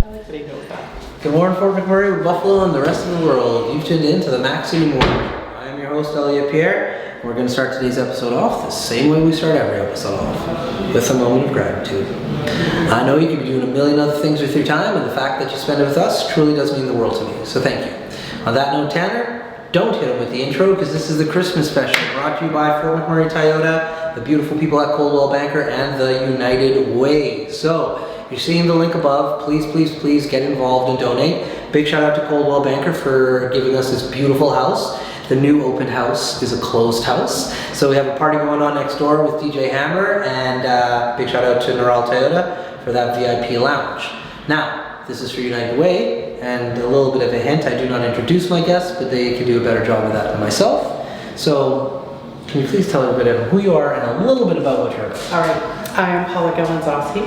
I like that he knows that. Good morning, Fort McMurray, Buffalo, and the rest of the world. You've tuned in to the Mac City Morning Show. I am your host, Elliot Pierre. We're going to start today's episode off the same way we start every episode off, with a moment of gratitude. I know you could be doing a million other things with your time, and the fact that you spend it with us truly does mean the world to me, so thank you. On that note, Tanner, don't hit him with the intro, because this is the Christmas special, brought to you by Fort McMurray Toyota, the beautiful people at Coldwell Banker, and the United Way. So, you're seeing the link above. Please get involved and donate. Big shout out to Coldwell Banker for giving us this beautiful house. The new open house is a closed house. So we have a party going on next door with DJ Hammer, and big shout out to Neural Toyota for that VIP lounge. Now, this is for United Way, and a little bit of a hint, I do not introduce my guests, but they can do a better job of that than myself. So, can you please tell everybody who you are and a little bit about what you're about? All right, I am Paula Galenzoski.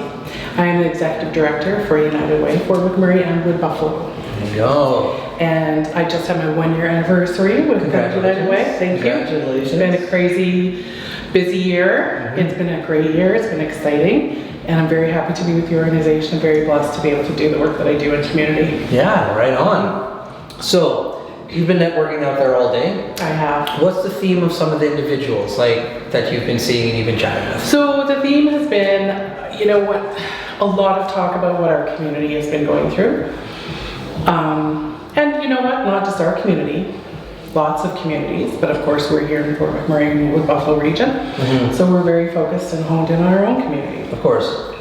I am the Executive Director for United Way, Fort McMurray and Wood Buffalo. There you go. And I just had my 1-year anniversary with United Way. Thank you. Congratulations. It's been a crazy, busy year. Mm-hmm. It's been a great year. It's been exciting. And I'm very happy to be with the organization. I'm very blessed to be able to do the work that I do in community. Yeah, right on. So, you've been networking out there all day. I have. What's the theme of some of the individuals that you've been seeing and you've been chatting with? So the theme has been, you know what, a lot of talk about what our community has been going through. And you know what, not just our community, lots of communities, but of course we're here in Fort McMurray and Wood Buffalo region. Mm-hmm. So we're very focused and honed in on our own community. Of course.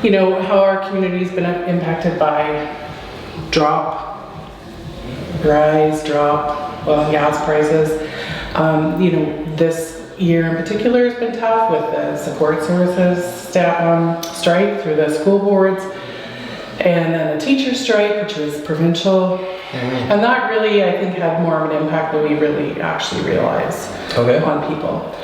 You know, how our community's been impacted by rise, oil and gas prices. You know, this year in particular has been tough with the support services strike through the school boards, and then the teacher strike, which was provincial. Mm-hmm. And that really, I think, had more of an impact than we really actually realized on people.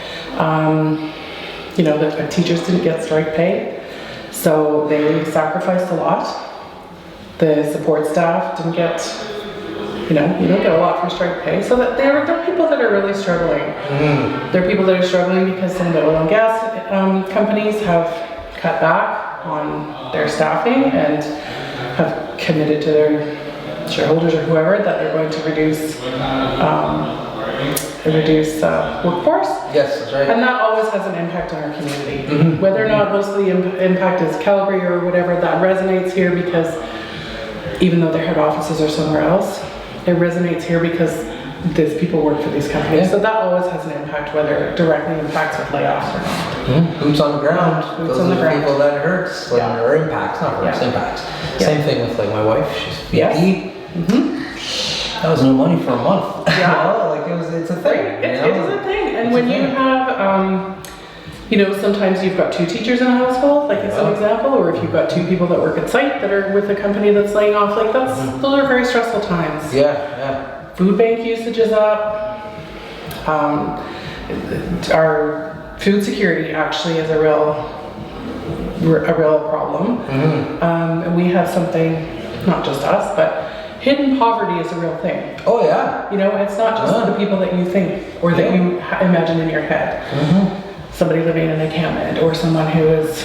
You know, the teachers didn't get strike pay, so they sacrificed a lot. The support staff didn't get, you don't get a lot for strike pay. So that there are people that are really struggling. Mm. There are people that are struggling because some of the oil and gas companies have cut back on their staffing and have committed to their shareholders or whoever that they're going to reduce workforce. Yes, that's right. And that always has an impact on our community. Mm-hmm. Whether or not most of the impact is Calgary or whatever, that resonates here because even though their head offices are somewhere else, it resonates here because these people work for these companies. Yeah. So that always has an impact, whether it directly impacts with layoffs or not. Mm-hmm. Boots on the ground. Boots Those on are the ground. people that hurts, or impacts, not hurts, impacts. Yeah. Same thing with my wife. She's VP. Yes. Mm-hmm. That was no money for a month. Yeah. It's a thing. It is a thing. And when you have, sometimes you've got 2 teachers in a household, like it's an example, or if you've got 2 people that work at site that are with a company that's laying off, like those are very stressful times. Yeah. Food bank usage is up. Our food security actually is a real problem. Mm-hmm. And we have something, not just us, but hidden poverty is a real thing. Oh yeah. It's not just the people that you think or that you imagine in your head. Mm-hmm. Somebody living in an encampment or someone who is,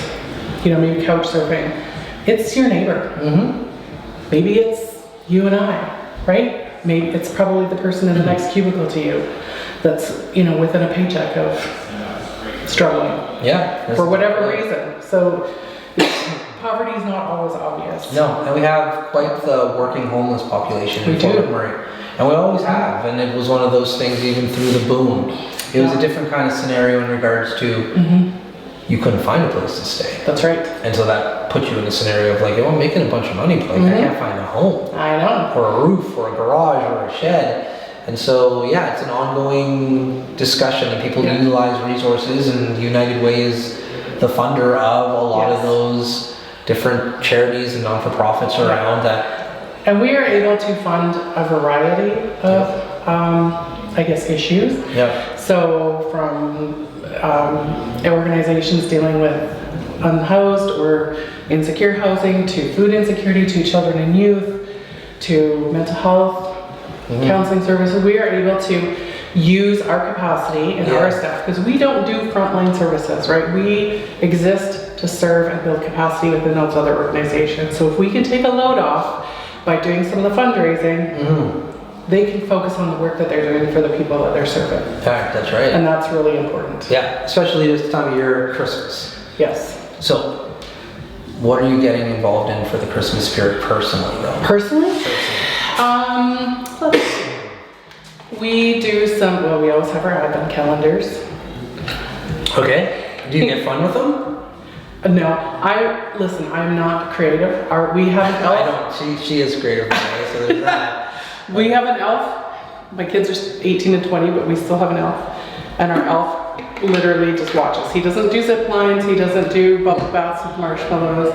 maybe couch surfing. It's your neighbor. Mm-hmm. Maybe it's you and I, right? Maybe it's probably the person in the next cubicle to you that's, within a paycheck of struggling. Yeah. For whatever reason. So poverty is not always obvious. No, and we have quite the working homeless population in Fort McMurray. And we always have, and it was one of those things even through the boom. It was a different kind of scenario in regards to you couldn't find a place to stay. That's right. And so that put you in a scenario of I'm making a bunch of money, but I can't find a home. I know. Or a roof, or a garage, or a shed. And so, it's an ongoing discussion, and people utilize resources, and United Way is the funder of a lot of those different charities and non-for-profits around that. And we are able to fund a variety of, issues. Yeah. So from organizations dealing with unhoused or insecure housing, to food insecurity, to children and youth, to mental health, counseling services, we are able to use our capacity and our staff, because we don't do frontline services, right? We exist to serve and build capacity within those other organizations. So if we can take a load off by doing some of the fundraising, they can focus on the work that they're doing for the people that they're serving. In fact, that's right. And that's really important. Yeah, especially this time of year, Christmas. Yes. So, what are you getting involved in for the Christmas spirit personally, though? Personally? Let's see. We do some, well, we always have our advent calendars. Okay. Do you get fun with them? No, listen, I'm not creative. We have an elf. I don't. She is creative, so there's that. We have an elf. My kids are 18 and 20, but we still have an elf. And our elf literally just watches. He doesn't do zip lines. He doesn't do bubble baths with marshmallows.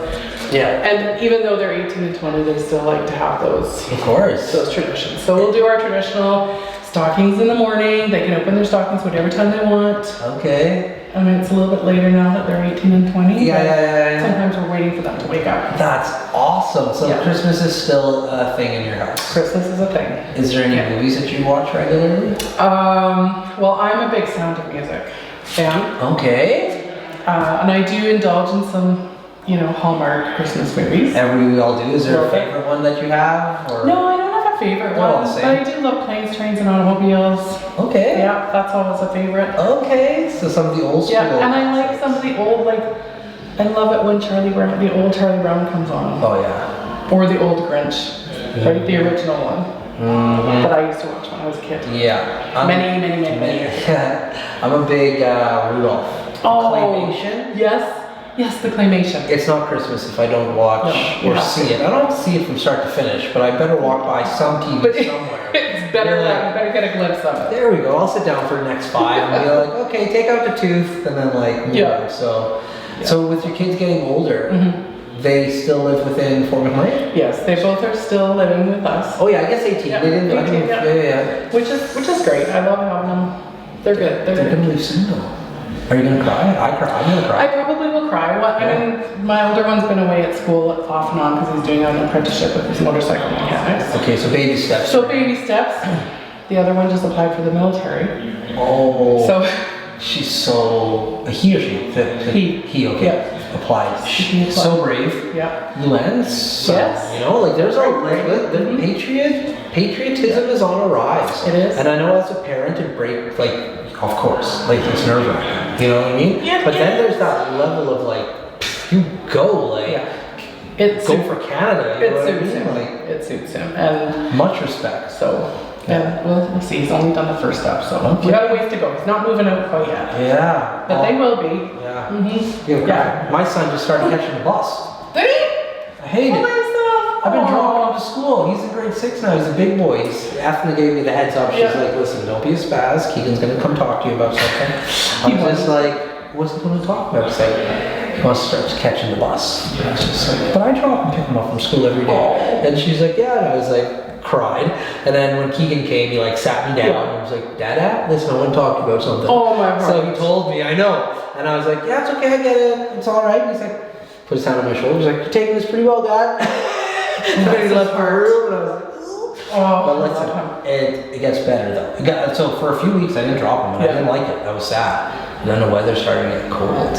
Yeah. And even though they're 18 and 20, they still like to have those. Of course. Those traditions. So we'll do our traditional stockings in the morning. They can open their stockings whatever time they want. Okay. I mean, it's a little bit later now that they're 18 and 20. Yeah. Sometimes we're waiting for them to wake up. That's awesome. So Yeah. Christmas is still a thing in your house. Christmas is a thing. Is there any movies that you watch regularly? Well, I'm a big Sound of Music fan. Okay. And I do indulge in some, Hallmark Christmas movies. We all do. Is there a Love it. favorite one that you have? Or? No, I don't have a favorite They're all one, the but same. I do love Planes, Trains, and Automobiles. Okay. Yeah, that's always a favorite. Okay. So some of the old school. Yeah, and I like some of the old, I love it when the old Charlie Brown comes on. Oh yeah. Or the old Grinch, right? The original one Mm-hmm. that I used to watch when I was a kid. Yeah. Many years ago. I'm a big Rudolph. Claymation. Yes, the claymation. It's not Christmas if I don't watch No, or you have see to. it. I don't see it from start to finish, but I better walk by some TV But somewhere. It's better You're that you better get a glimpse of it. There we go. I'll sit down for the next 5 and be like, okay, take out the tooth, and then move Yeah. on. So with your kids getting older, they still live within Fort McMurray? Yes, they both are still living with us. Oh yeah, I guess 18. Yeah, They didn't. 18, yeah. Yeah. Which is great. I love having them. They're good. They're gonna leave soon though. Are you gonna cry? I'm gonna cry. I probably will cry. I mean, my older one's been away at school off and on because he's doing an apprenticeship with his motorcycle mechanics. Okay, so baby steps. So baby steps. The other one just applied for the military. Oh. So She's so. He or she? He. Okay. Yeah. Applied. He applied. So brave. yeah. Luann's. Yes. There's Right. the patriotism is on a rise. It is. And I know as a parent it of course, it's nerve wracking. You know what I mean? Yeah, But then yeah. there's that level of you go Yeah. It go suits- for Canada. You know It what I suits mean? him. It suits him. And Much respect. so, and we'll see. He's only done the first step, so we got a ways to go. He's not moving out quite yet. Yeah. But they will be. Yeah. Mm-hmm. Yeah. My son just started catching the bus. Did he? I hate Oh, it. nice stuff. I've been Aw. dropping him to school. He's in grade 6 now. He's a big boy. Ethna gave me the heads up. She's Yeah. like, listen, don't be a spaz. Keegan's going to come talk to you about something. He I was was. just like, what's he going to talk about? It's like, he wants to start catching the bus. And I was just like, but I drop and pick him up from school every day. And she's like, yeah. And I was like, cried. And then when Keegan came, he sat me down and was like, Dada, listen, I want to talk to you about something. Oh my God. So he told me, I know. And I was like, yeah, it's okay, I get it. It's all right. And he's like, put his hand on my shoulder. He's like, you're taking this pretty well, Dad. And then he left my room and I was like, ooh. Oh, But listen, it gets better though. So for a few weeks I didn't drop him and I didn't like it. I was sad. And then the weather started to get cold.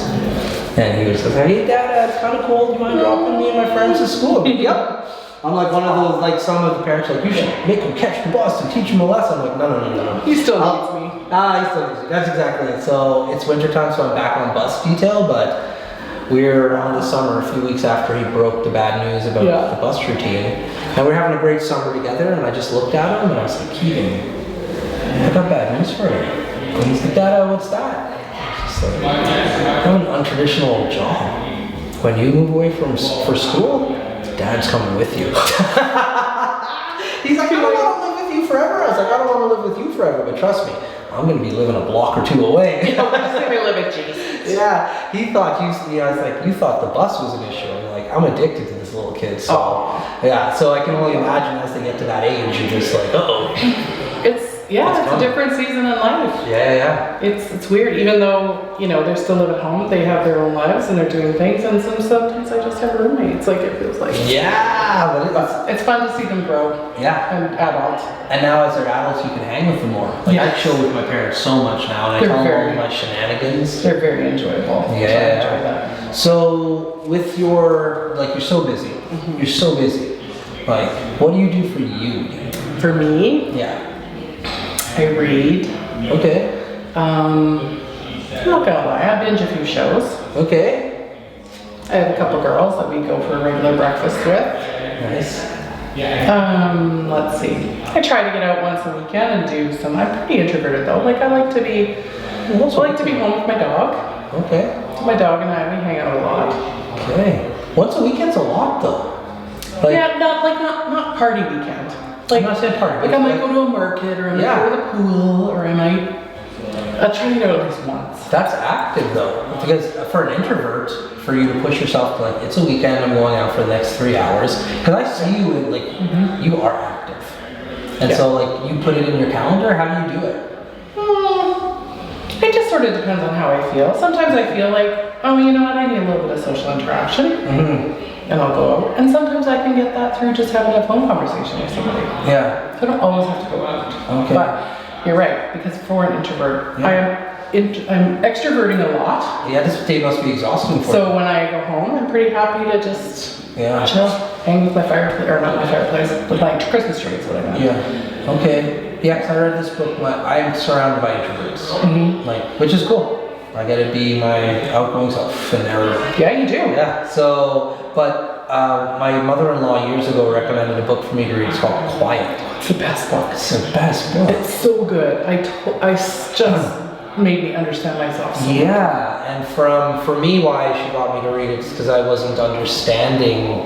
And he was like, hey Dad, it's kind of cold. You mind dropping me and my friends to school? I'm like, yep. I'm like one of those, some of the parents you should make him catch the bus and teach him a lesson. I'm like, no. He still needs me. He still needs me. That's exactly it. So it's winter time, so I'm back on bus detail, but we're around the summer, a few weeks after he broke the bad news about the bus routine. And we're having a great summer together, and I just looked at him and I was like, Keegan, I got bad news for you. And he's like, Dada, what's that? I was just like, I have an untraditional job. When you move away for school, Dad's coming with you. He's like, I don't want to live with you forever. I was like, I don't want to live with you forever, but trust me, I'm going to be living a block or 2 away. I'm gonna live at Jesus. Yeah, he thought I was like, you thought the bus was an issue. I'm like, I'm addicted to this little kid. So, yeah, so I can only imagine as they get to that age, you're just like, oh. it's a different season in life. Yeah. It's weird, even though, they still live at home, they have their own lives and they're doing things, and sometimes I just have roommates, like it feels like. Yeah, but it's fun to see them grow. Yeah. And adult. And now as they're adults, you can hang with them more. Like I chill with my parents so much now, and I tell them all my shenanigans. They're very enjoyable. Yeah. So I enjoy that. So with you're so busy. Mm-hmm. You're so busy. Like, what do you do for you? For me? Yeah. I read. Okay. I'm not gonna lie, I binge a few shows. Okay. I have a couple girls that we go for a regular breakfast with. Nice. Let's see. I try to get out once a weekend and do some. I'm pretty introverted though. Like I like to be home with my dog. Okay. My dog and I, we hang out a lot. Okay. Once a weekend's a lot though. Not party weekend. Like, I'm not saying party. Like I might go to a market, or I might go to the pool, or I'll try to go at least once. That's active though, because for an introvert, for you to push yourself to like, it's a weekend, I'm going out for the next 3 hours. Because I see you in you are active. And so like, you put it in your calendar, how do you do it? It just sort of depends on how I feel. Sometimes I feel like, oh, you know what, I need a little bit of social interaction. Mm-hmm. And I'll go out. And sometimes I can get that through just having a phone conversation with somebody. Yeah. So I don't always have to go out. Okay. But you're right, because for an introvert, I'm extroverting a lot. Yeah, this day must be exhausting for you. So when I go home, I'm pretty happy to just chill, hang with my fireplace, or not my fireplace, with my Christmas tree is what I meant. Yeah. Okay. Yeah, because I read this book. I'm surrounded by introverts, which is cool. I get to be my outgoing self, and yeah, you do. Yeah. So, but my mother-in-law years ago recommended a book for me to read. It's called Quiet. It's the best book. It's the best book. It's so good. I just made me understand myself. So yeah, and for me, why she got me to read it is because I wasn't understanding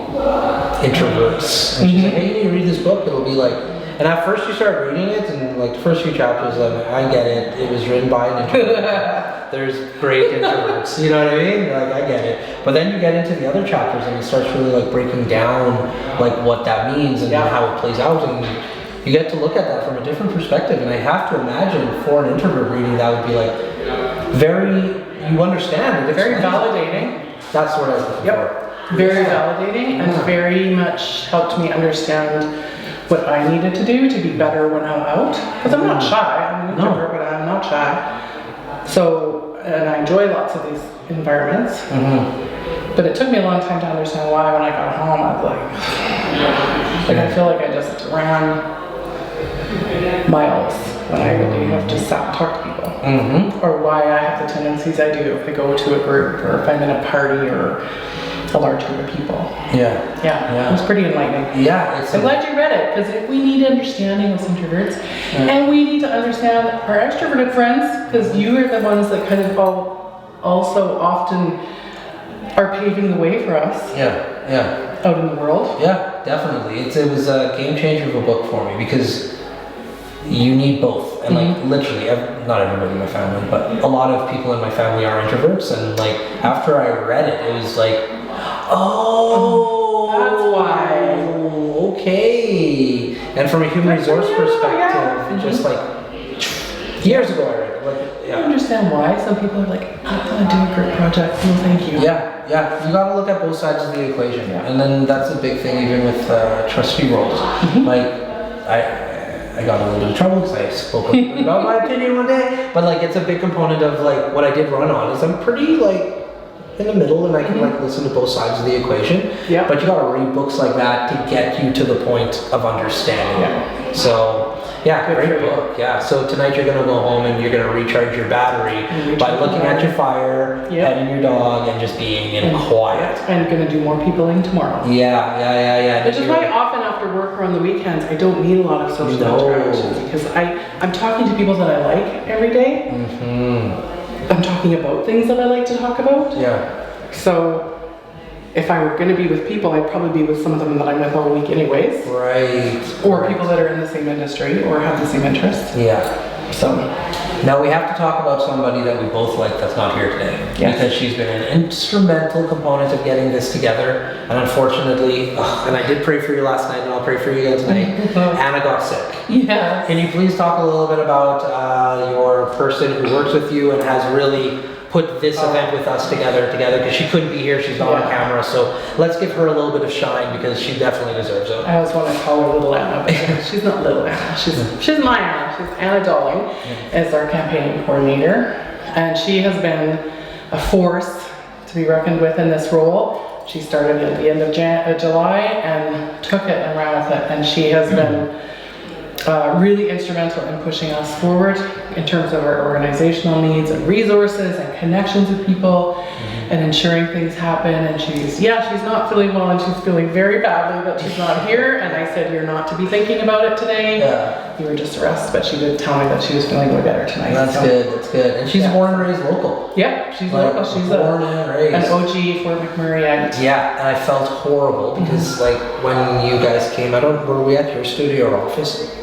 introverts. And she's like, hey, you need to read this book. It'll be like. And at first you start reading it, and like the first few chapters, I get it. It was written by an introvert. There's great introverts, you know what I mean? Like I get it. But then you get into the other chapters, and it starts really like breaking down like what that means and how it plays out, and you get to look at that from a different perspective. And I have to imagine for an introvert reading that would be like you understand it. Very validating. That's what I was looking for. Very validating, and very much helped me understand what I needed to do to be better when I'm out. Because I'm not shy. I'm an introvert, but I'm not shy. So, and I enjoy lots of these environments. But it took me a long time to understand why when I got home, I was like I feel like I just ran miles when I really have just sat and talked to people. Or why I have the tendencies I do if I go to a group, or if I'm in a party, or a large group of people. Yeah. It was pretty enlightening. Yeah. I'm glad you read it, because we need understanding as introverts, and we need to understand our extroverted friends, because you are the ones that kind of also often are paving the way for us. Out in the world. Yeah, definitely. It was a game changer of a book for me, because you need both. And like literally, not everybody in my family, but a lot of people in my family are introverts, and like after I read it, it was like, that's why. Okay. And from a human resource perspective, just like years ago I read it. I understand why some people are like, I'm gonna do a group project. No, thank you. Yeah. You gotta look at both sides of the equation. And then that's a big thing even with trustee roles. Like I got a little bit of trouble because I spoke about my opinion one day. But like it's a big component of like what I did run on is I'm pretty like in the middle, and I can like listen to both sides of the equation. But you gotta read books like that to get you to the point of understanding. So great book. So tonight you're gonna go home and you're gonna recharge your battery by looking at your fire, petting your dog, and just being in quiet. I'm gonna do more peopling tomorrow. Yeah. Which is why often after work or on the weekends, I don't need a lot of social interactions, because I'm talking to people that I like every day. I'm talking about things that I like to talk about. So if I were going to be with people, I'd probably be with some of them that I'm with all week anyways. Right. Or people that are in the same industry or have the same interests. So. Now we have to talk about somebody that we both like that's not here today. Yes. Because she's been an instrumental component of getting this together. And unfortunately, and I did pray for you last night and I'll pray for you again tonight, Anna got sick. Yeah. Can you please talk a little bit about your person who works with you and has really put this event with us together because she couldn't be here, she's not on camera, so let's give her a little bit of shine because she definitely deserves it. I always want to call her Little Anna, but she's not Little Anna. She's my Anna. She's Anna Dolling, is our campaign coordinator, and she has been a force to be reckoned with in this role. She started at the end of July and took it and ran with it, and she has been really instrumental in pushing us forward in terms of our organizational needs and resources and connections with people and ensuring things happen. And she's not feeling well and she's feeling very badly that she's not here. And I said, you're not to be thinking about it today. You were just a rest, but she did tell me that she was feeling way better tonight. That's good. And she's born and raised local. Yeah, she's local. She's born and raised. An OG for McMurray. Yeah, and I felt horrible because like when you guys came, were we at your studio or office?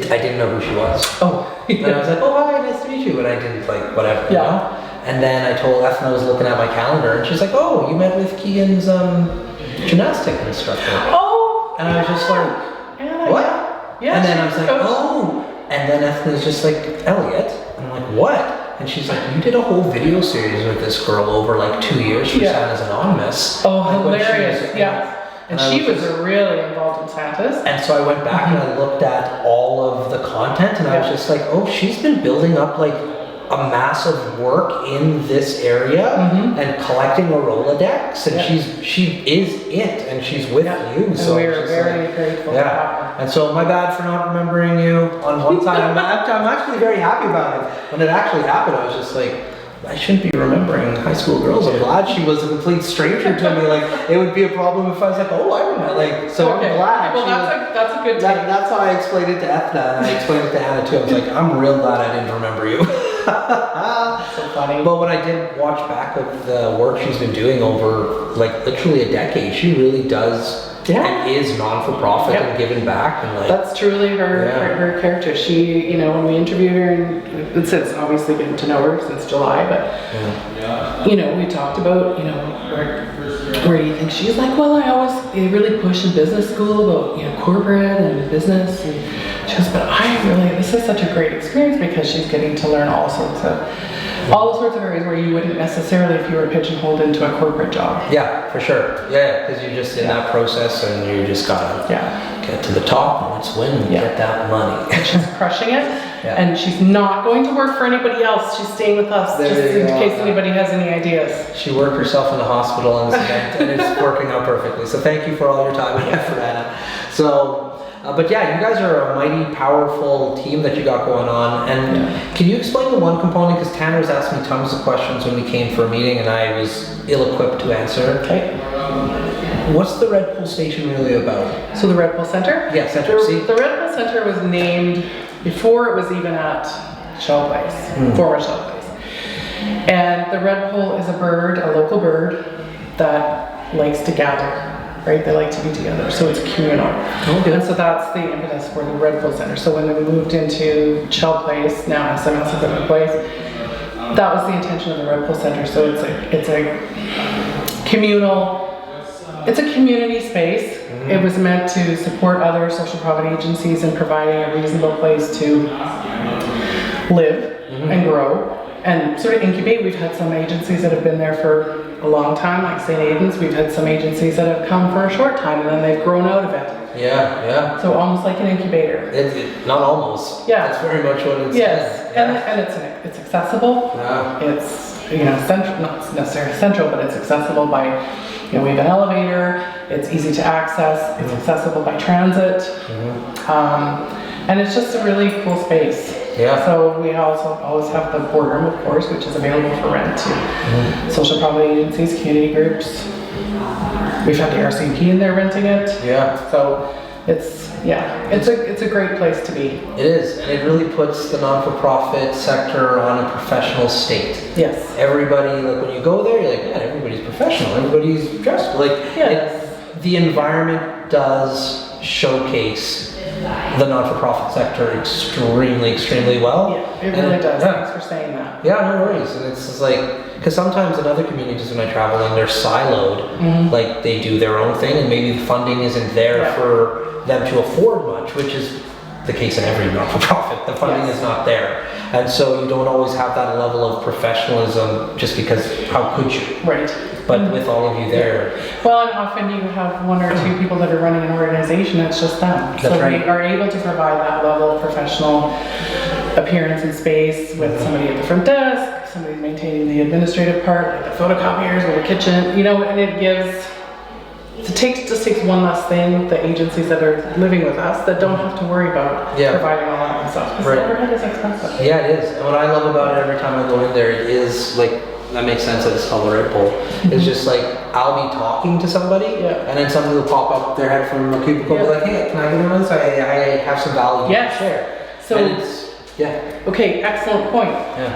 I didn't know who she was. And I was like, oh, hi, nice to meet you. And I didn't whatever, you know? And then I told Ethna, I was looking at my calendar, and she's like, oh, you met with Keegan's gymnastic instructor. And I was just like, what? Yeah. And then I was like, And then Ethna's just like, Elliot. And I'm like, what? And she's like, you did a whole video series with this girl over 2 years for Santa's Anonymous. Hilarious. And she was really involved in Santa's. And so I went back and I looked at all of the content and I was just like, oh, she's been building up a massive work in this area and collecting a Rolodex, and she is it, and she's with you. So we're very grateful. And so my bad for not remembering you on one side. I'm actually very happy about it. When it actually happened, I was just like, I shouldn't be remembering high school girls. I'm glad she was a complete stranger to me. It would be a problem if I was like, oh, I remember. So I'm glad. Well, that's a good take. That's how I explained it to Ethna, and I explained it to Anna too. I was like, I'm real glad I didn't remember you. So funny. But when I did watch back of the work she's been doing over literally a decade, she really does and is non-for-profit and giving back. And that's truly her character. She, when we interviewed her, and since obviously getting to know her since July, but we talked about, where do you think she's like, well, I always really push in business school about, corporate and business. And she goes, but this is such a great experience because she's getting to learn all sorts of areas where you wouldn't necessarily if you were pigeonholed into a corporate job. Yeah, for sure. Yeah, because you're just in that process and you just gotta get to the top and it's when you get that money. And she's crushing it. And she's not going to work for anybody else. She's staying with us just in case anybody has any ideas. She worked herself in the hospital in this event and it's working out perfectly. So thank you for all your time and effort, Anna. So, but you guys are a mighty, powerful team that you got going on. And can you explain the one component? Because Tanner's asked me tons of questions when we came for a meeting and I was ill-equipped to answer. Okay. What's the Red Pool Station really about? So the Red Pool Center? Yeah, Center. The Red Pool Center was named before it was even at Shell Place, former Shell Place. And the red poll is a bird, a local bird, that likes to gather. Right, they like to be together, so it's communal. And so that's the impetus for the Red Pool Center. So when we moved into Shell Place, now SMS is a new place, that was the intention of the Red Pool Center. So it's a communal, it's a community space. It was meant to support other social profit agencies in providing a reasonable place to live and grow and sort of incubate. We've had some agencies that have been there for a long time, like St. Aidan's. We've had some agencies that have come for a short time and then they've grown out of it. Yeah. So almost like an incubator. Not almost. Yeah. That's very much what it's. Yes, and it's accessible. It's central, not necessarily central, but it's accessible by, we have an elevator. It's easy to access. It's accessible by transit, and it's just a really cool space. Yeah. So we also always have the boardroom, of course, which is available for rent to social profit agencies, community groups. We've had the RCMP in there renting it. Yeah. So it's a great place to be. It is, and it really puts the non-for-profit sector on a professional state. Yes. Everybody, when you go there, you're like, yeah, everybody's professional. Everybody's dressed. The environment does showcase the not-for-profit sector extremely well. Yeah, it really does. Thanks for saying that. Yeah, no worries. And it's just like, because sometimes in other communities when I travel and they're siloed, like they do their own thing and maybe the funding isn't there for them to afford much, which is the case in every not-for-profit. The funding is not there. And so you don't always have that level of professionalism just because how could you? Right. But with all of you there. Well, and often you have one or two people that are running an organization, it's just them. That's right. We are able to provide that level of professional appearance and space with somebody at the front desk, somebody maintaining the administrative part, like the photocopiers or the kitchen, you know, and it gives, just takes one less thing, the agencies that are living with us that don't have to worry about providing all that themselves. Because overhead is expensive. Yeah, it is. And what I love about it every time I go in there, it is like, that makes sense that it's called a Red Bull. It's just like, I'll be talking to somebody and then somebody will pop up their head from a cubicle and be like, hey, can I get in on this? I have some value to share. So, and it's, okay, excellent point.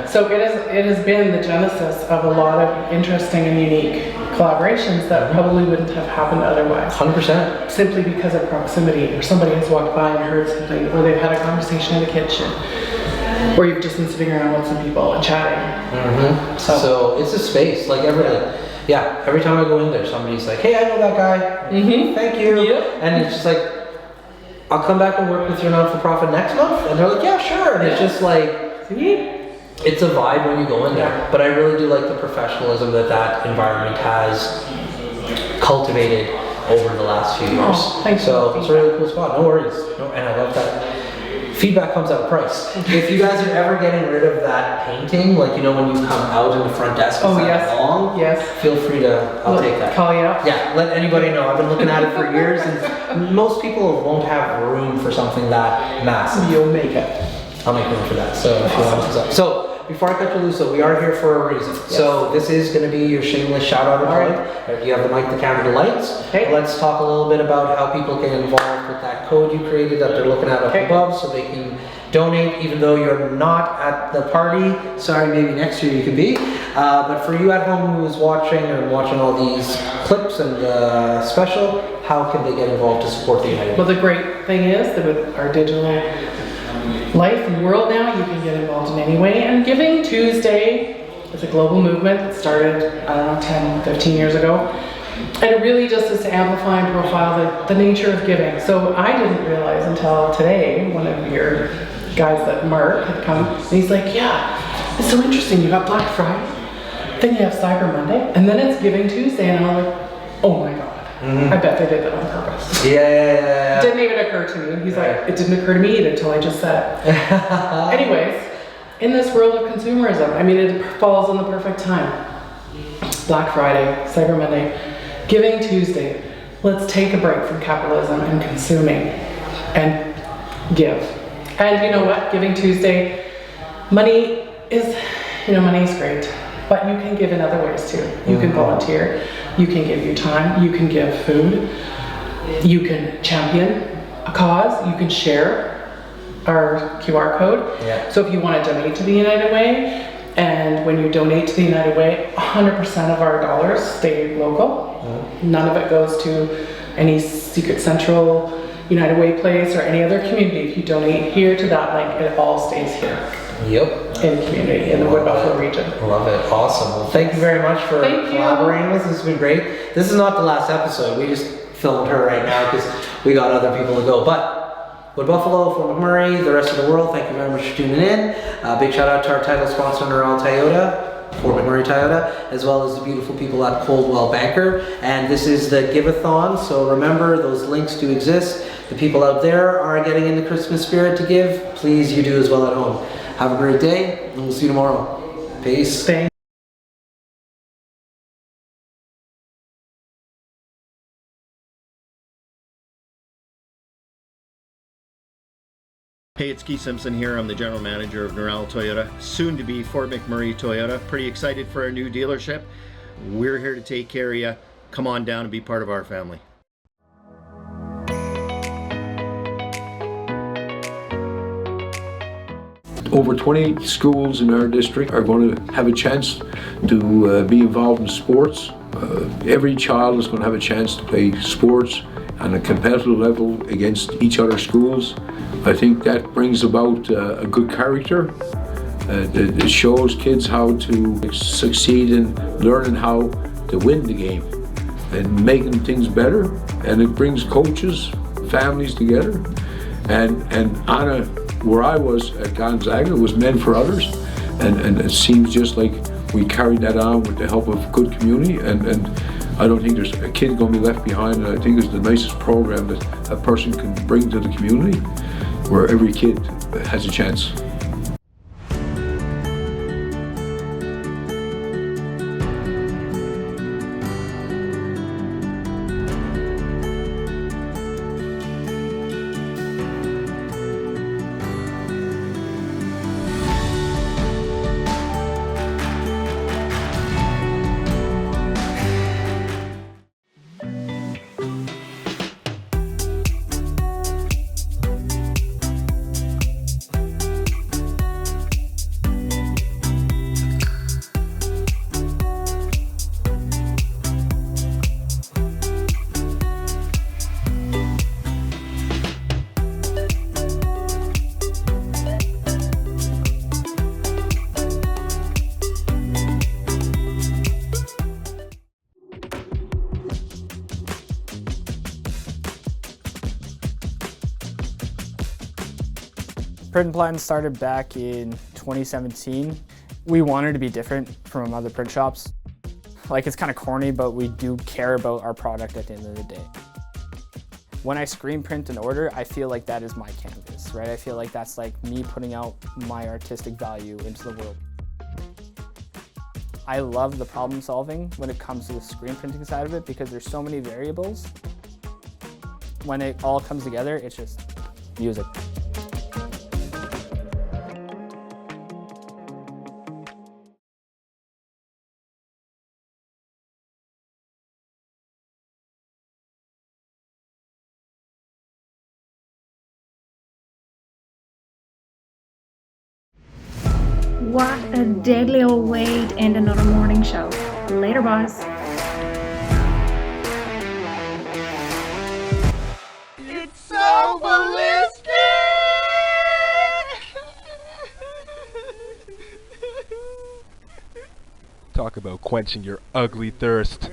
So it has been the genesis of a lot of interesting and unique collaborations that probably wouldn't have happened otherwise. 100%. Simply because of proximity, or somebody has walked by and heard something, or they've had a conversation in the kitchen, or you've just been sitting around with some people and chatting. So it's a space, like every time I go in there, somebody's like, hey, I know that guy. Thank you. And it's just like, I'll come back and work with your not-for-profit next month. And they're like, yeah, sure. And it's just like, it's a vibe when you go in there. But I really do like the professionalism that environment has cultivated over the last few years. So it's a really cool spot. No worries. And I love that. Feedback comes at a price. If you guys are ever getting rid of that painting, like, you know, when you come out in the front desk, it's that long, feel free to, I'll take that. Call you up. Yeah, let anybody know. I've been looking at it for years, and most people won't have room for something that massive. You'll make it. I'll make room for that. So if you want to. So before I cut you loose, though, we are here for a reason. So this is going to be your shameless shout out plug. You have the mic, the camera, the lights. Let's talk a little bit about how people get involved with that code you created that they're looking at up above, so they can donate even though you're not at the party. Sorry, maybe next year you can be. But for you at home who is watching all these clips and special, how can they get involved to support the United? Well, the great thing is that with our digital life and world now, you can get involved in any way. And Giving Tuesday is a global movement that started, I don't know, 10, 15 years ago. And it really just is to amplify and profile the nature of giving. So I didn't realize until today, one of your guys, that Mark, had come, and he's like, yeah, it's so interesting. You got Black Friday, then you have Cyber Monday, and then it's Giving Tuesday. And I'm like, oh my God. I bet they did that on purpose. It didn't even occur to me. He's like, it didn't occur to me either until I just said it. Anyways, in this world of consumerism, I mean, it falls on the perfect time. Black Friday, Cyber Monday, Giving Tuesday. Let's take a break from capitalism and consuming and give. And you know what? Giving Tuesday, money is great, but you can give in other ways too. You can volunteer. You can give your time, you can give food, you can champion a cause, you can share our QR code. So if you want to donate to the United Way, and when you donate to the United Way, 100% of our dollars stay local. None of it goes to any secret central United Way place or any other community. If you donate here to that link, it all stays here. In community, in the Wood Buffalo region. Love it. Awesome. Well, thank you very much for collaborating with us. This has been great. This is not the last episode. We just filmed her right now because we got other people to go. But Wood Buffalo, for McMurray, the rest of the world, thank you very much for tuning in. Big shout out to our title sponsor, Neural Toyota, for McMurray Toyota, as well as the beautiful people at Coldwell Banker. And this is the Give-a-thon. So remember, those links do exist. The people out there are getting in the Christmas spirit to give. Please, you do as well at home. Have a great day, and we'll see you tomorrow. Peace. Thanks. Hey, it's Keith Simpson here. I'm the General Manager of Neural Toyota, soon to be Fort McMurray Toyota. Pretty excited for our new dealership. We're here to take care of you. Come on down and be part of our family. Over 20 schools in our district are going to have a chance to be involved in sports. Every child is going to have a chance to play sports on a competitive level against each other schools. I think that brings about a good character. It shows kids how to succeed in learning how to win the game and making things better, and it brings coaches, families together. And Anna, where I was at Gonzaga, was meant for others, and it seems just like we carried that on with the help of a good community, and I don't think there's a kid going to be left behind, and I think it's the nicest program that a person can bring to the community, where every kid has a chance. Print plan started back in 2017. We wanted to be different from other print shops. Like, it's kind of corny, but we do care about our product at the end of the day. When I screen print an order, I feel like that is my canvas, right? I feel like that's like me putting out my artistic value into the world. I love the problem solving when it comes to the screen printing side of it, because there's so many variables. When it all comes together, it's just music. What a deadly old way to end another morning show. Later, boys. It's so ballistic! Talk about quenching your ugly thirst.